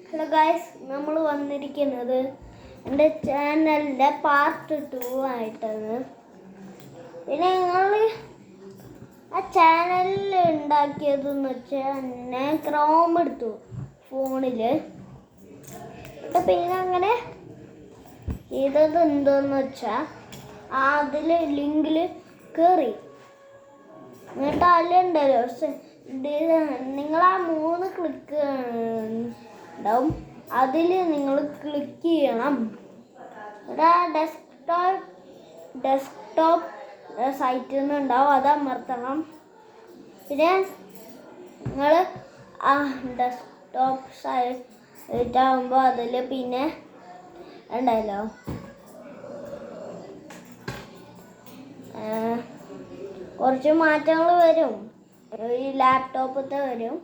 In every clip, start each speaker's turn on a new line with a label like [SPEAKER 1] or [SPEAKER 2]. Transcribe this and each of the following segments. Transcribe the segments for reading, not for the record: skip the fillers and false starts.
[SPEAKER 1] Hello guys, നമ്മൾ വന്നിരിക്കുന്നത് എൻ്റെ ചാനലിൻ്റെ പാർട്ട് 2 ആയിട്ടാണ്. പിന്നെ നിങ്ങൾ ആ ചാനലിൽ ഉണ്ടാക്കിയതെന്ന് വെച്ചാൽ ഞാൻ ക്രോം എടുത്തു ഫോണിൽ. പിന്നെ അങ്ങനെ ചെയ്തത് എന്താന്ന് വെച്ചാൽ അതിൽ ലിങ്കിൽ കയറി. എന്നിട്ട് അതിലുണ്ടല്ലോ നിങ്ങൾ ആ 3 ക്ലിക്ക് ഉണ്ടാവും, അതിൽ നിങ്ങൾ ക്ലിക്ക് ചെയ്യണം. ഇവിടെ ഡെസ്ക്ടോപ്പ് സൈറ്റിൽ നിന്ന് ഉണ്ടാവും, അത് അമർത്തണം. പിന്നെ നിങ്ങൾ ആ ഡെസ്ക്ടോപ്പ് സൈറ്റ് ആകുമ്പോൾ അതിൽ പിന്നെ ഉണ്ടല്ലോ കുറച്ച് മാറ്റങ്ങൾ വരും, ഈ ലാപ്ടോപ്പത്തെ വരും.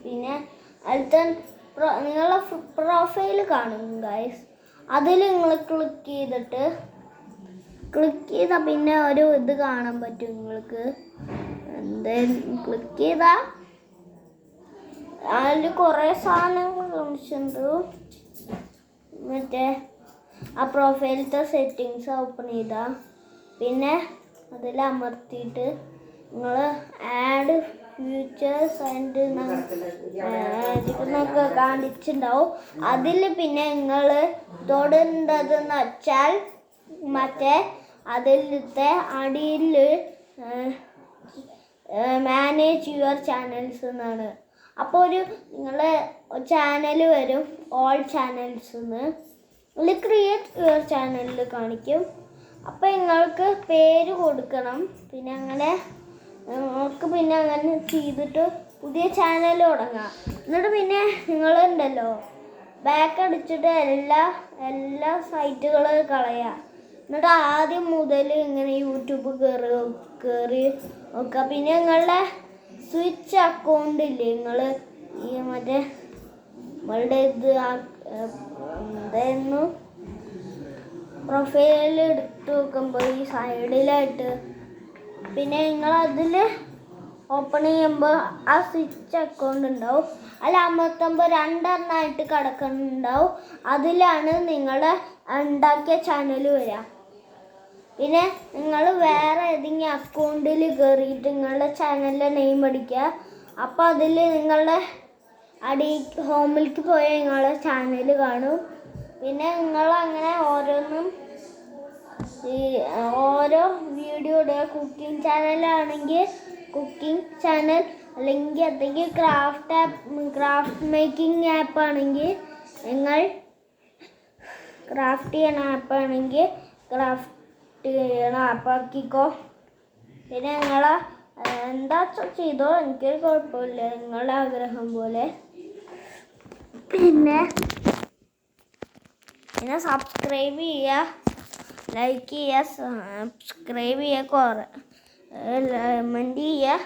[SPEAKER 1] പിന്നെ അതിലത്തെ നിങ്ങളുടെ പ്രൊഫൈൽ കാണും ഗൈസ്, അതിൽ നിങ്ങൾ ക്ലിക്ക് ചെയ്താൽ പിന്നെ ഒരു ഇത് കാണാൻ പറ്റും നിങ്ങൾക്ക്. ക്ലിക്ക് ചെയ്താൽ അതിൽ കുറേ സാധനങ്ങൾ കാണിച്ചിട്ടുണ്ട്. മറ്റേ ആ പ്രൊഫൈലത്തെ സെറ്റിങ്സ് ഓപ്പൺ ചെയ്താൽ പിന്നെ അതിൽ അമർത്തിയിട്ട് നിങ്ങൾ ആഡ് ഫീച്ചേഴ്സ് എന്നൊക്കെ കാണിച്ചിട്ടുണ്ടാവും. അതിൽ പിന്നെ നിങ്ങൾ തൊടേണ്ടതെന്ന് വെച്ചാൽ മറ്റേ അതിലത്തെ അടിയിൽ മാനേജ് യുവർ ചാനൽസ് എന്നാണ്. അപ്പോൾ നിങ്ങളെ ചാനൽ വരും, ഓൾ ചാനൽസ് എന്ന്. അതിൽ ക്രിയേറ്റ് യുവർ ചാനലിൽ കാണിക്കും. അപ്പോൾ നിങ്ങൾക്ക് പേര് കൊടുക്കണം. പിന്നെ അങ്ങനെ ചെയ്തിട്ട് പുതിയ ചാനൽ തുടങ്ങാം. എന്നിട്ട് പിന്നെ നിങ്ങളുണ്ടല്ലോ ബാക്ക് അടിച്ചിട്ട് എല്ലാ സൈറ്റുകളും കളയുക. എന്നിട്ട് ആദ്യം മുതൽ ഇങ്ങനെ യൂട്യൂബ് കയറി നോക്കുക. പിന്നെ നിങ്ങളുടെ സ്വിച്ച് അക്കൗണ്ട് ഇല്ലേ, നിങ്ങൾ ഈ മറ്റേ നമ്മളുടെ എന്തായിരുന്നു പ്രൊഫൈൽ എടുത്ത് നോക്കുമ്പോൾ ഈ സൈഡിലായിട്ട് പിന്നെ നിങ്ങളതിൽ ഓപ്പൺ ചെയ്യുമ്പോൾ ആ സ്വിച്ച് അക്കൗണ്ട് ഉണ്ടാവും. അതിൽ അമർത്തുമ്പോൾ 2 എണ്ണമായിട്ട് കിടക്കുന്നുണ്ടാവും. അതിലാണ് നിങ്ങളുടെ ഉണ്ടാക്കിയ ചാനൽ വരിക. പിന്നെ നിങ്ങൾ വേറെ ഏതെങ്കിലും അക്കൗണ്ടിൽ കയറിയിട്ട് നിങ്ങളുടെ ചാനലിൻ്റെ നെയിം അടിക്കുക. അപ്പോൾ അതിൽ നിങ്ങളുടെ ഹോമിലേക്ക് പോയാൽ നിങ്ങളുടെ ചാനൽ കാണും. പിന്നെ നിങ്ങൾ അങ്ങനെ ഓരോ വീഡിയോ ഇടുക. കുക്കിംഗ് ചാനലാണെങ്കിൽ കുക്കിംഗ് ചാനൽ, അല്ലെങ്കിൽ എന്തെങ്കിലും ക്രാഫ്റ്റ് മേക്കിംഗ് ആപ്പാണെങ്കിൽ നിങ്ങൾ ക്രാഫ്റ്റ് ചെയ്യണ ആപ്പാണെങ്കിൽ ക്രാഫ്റ്റ് ചെയ്യണ ആപ്പാക്കിക്കോ. പിന്നെ നിങ്ങൾ എന്താ ചെയ്തോ, എനിക്കൊരു കുഴപ്പമില്ല, നിങ്ങളുടെ ആഗ്രഹം പോലെ. പിന്നെ സബ്സ്ക്രൈബ് ചെയ്യുക, ലൈക്ക് ചെയ്യുക, സബ്സ്ക്രൈബ് ചെയ്യുക, കമൻറ്റ് ചെയ്യുക,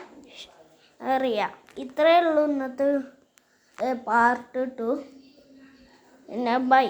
[SPEAKER 1] അറിയാം. ഇത്രയേ ഉള്ളൂ ഇന്നത്തെ പാർട്ട് 2. പിന്നെ ബൈ.